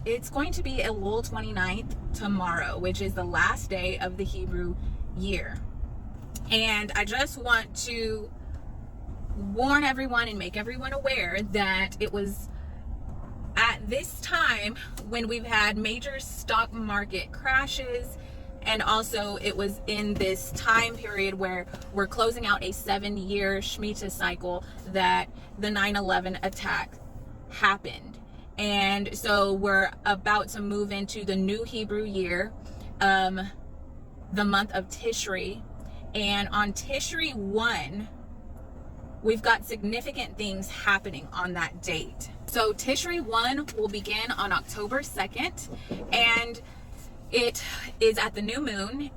it's going to be Elul 29th tomorrow, which is the last day of the Hebrew year. And I just want to warn everyone and make everyone aware that it was at this time when we've had major stock market crashes, and also it was in this time period where we're closing out a 7-year Shemitah cycle that the 9/11 attack happened. And so we're about to move into the new Hebrew year, the month of Tishri. And on Tishri 1, we've got significant things happening on that date. So Tishri 1 will begin on October 2nd, and it is at the new moon,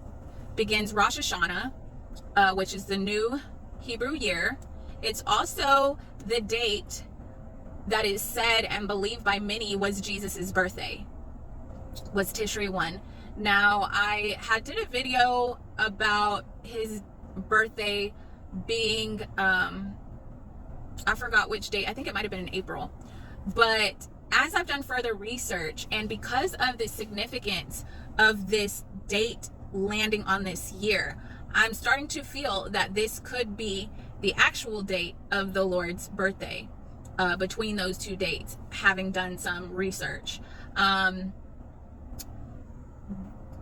begins Rosh Hashanah, which is the new Hebrew year. It's also the date that is said and believed by many was Jesus's birthday, was Tishri 1. Now, I did a video about his birthday being, I forgot which date. I think it might have been in April. But as I've done further research, and because of the significance of this date landing on this year, I'm starting to feel that this could be the actual date of the Lord's birthday, between those two dates, having done some research.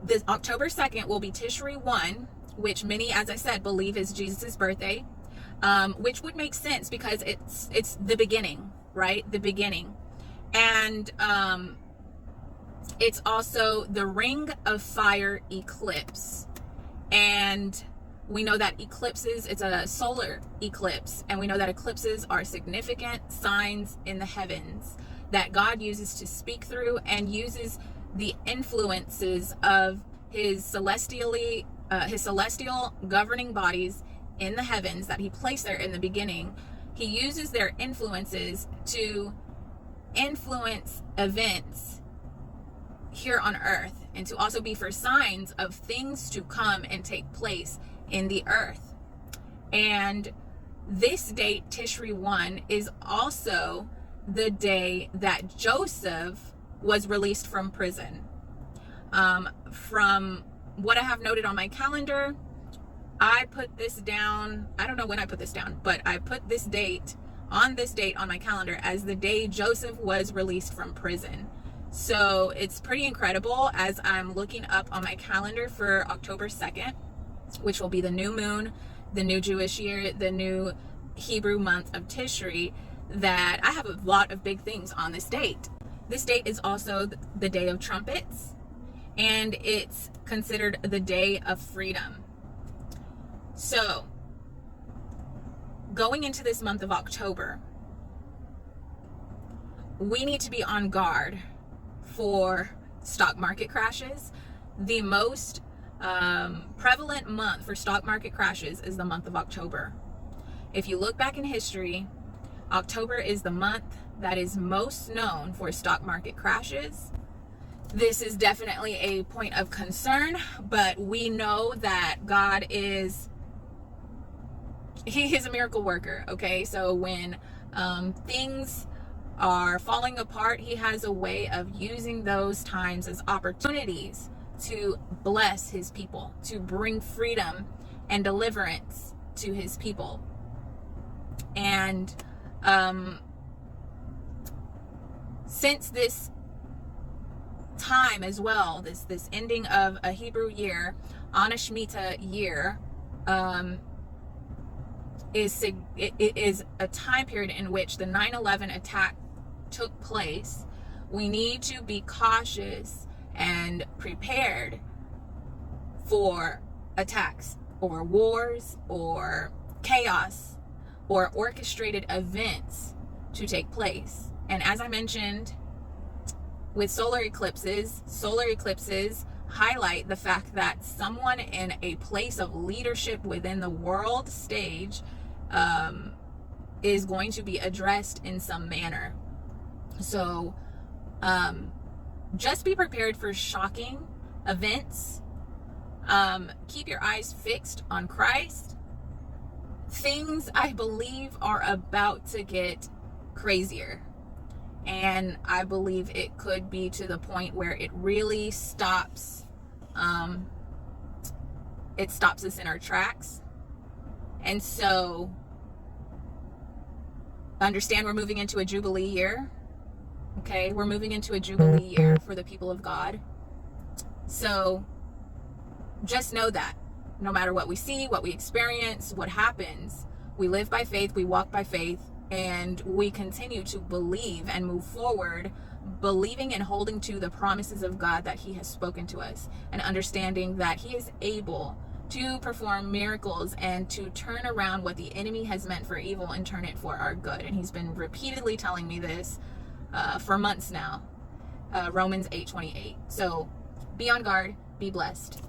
This October 2nd will be Tishri 1, which many, as I said, believe is Jesus's birthday, which would make sense because it's the beginning, right? The beginning. And it's also the Ring of Fire eclipse. And we know that eclipses, it's a solar eclipse, and we know that eclipses are significant signs in the heavens that God uses to speak through, and uses the influences of his celestial governing bodies in the heavens that he placed there in the beginning. He uses their influences to influence events here on earth, and to also be for signs of things to come and take place in the earth. And this date, Tishri 1, is also the day that Joseph was released from prison. From what I have noted on my calendar, I put this down, I don't know when I put this down, but I put this date on my calendar as the day Joseph was released from prison. So it's pretty incredible as I'm looking up on my calendar for October 2nd, which will be the new moon, the new Jewish year, the new Hebrew month of Tishri, that I have a lot of big things on this date. This date is also the day of trumpets, and it's considered the day of freedom. So, going into this month of October, we need to be on guard for stock market crashes. The most prevalent month for stock market crashes is the month of October. If you look back in history, October is the month that is most known for stock market crashes. This is definitely a point of concern, but we know that God is, he is a miracle worker, okay? So when things are falling apart, he has a way of using those times as opportunities to bless his people, to bring freedom and deliverance to his people. And since this time as well, this ending of a Hebrew year on a Shemitah year, it is a time period in which the 9/11 attack took place. We need to be cautious and prepared for attacks or wars or chaos or orchestrated events to take place. And as I mentioned, with solar eclipses highlight the fact that someone in a place of leadership within the world stage is going to be addressed in some manner. So just be prepared for shocking events. Keep your eyes fixed on Christ. Things, I believe, are about to get crazier. And I believe it could be to the point where it really stops, it stops us in our tracks. And so understand we're moving into a jubilee year. Okay, we're moving into a jubilee year for the people of God. So just know that no matter what we see, what we experience, what happens, we live by faith, we walk by faith, and we continue to believe and move forward, believing and holding to the promises of God that he has spoken to us, and understanding that he is able to perform miracles and to turn around what the enemy has meant for evil and turn it for our good. And he's been repeatedly telling me this for months now. Romans 8:28. So be on guard, be blessed.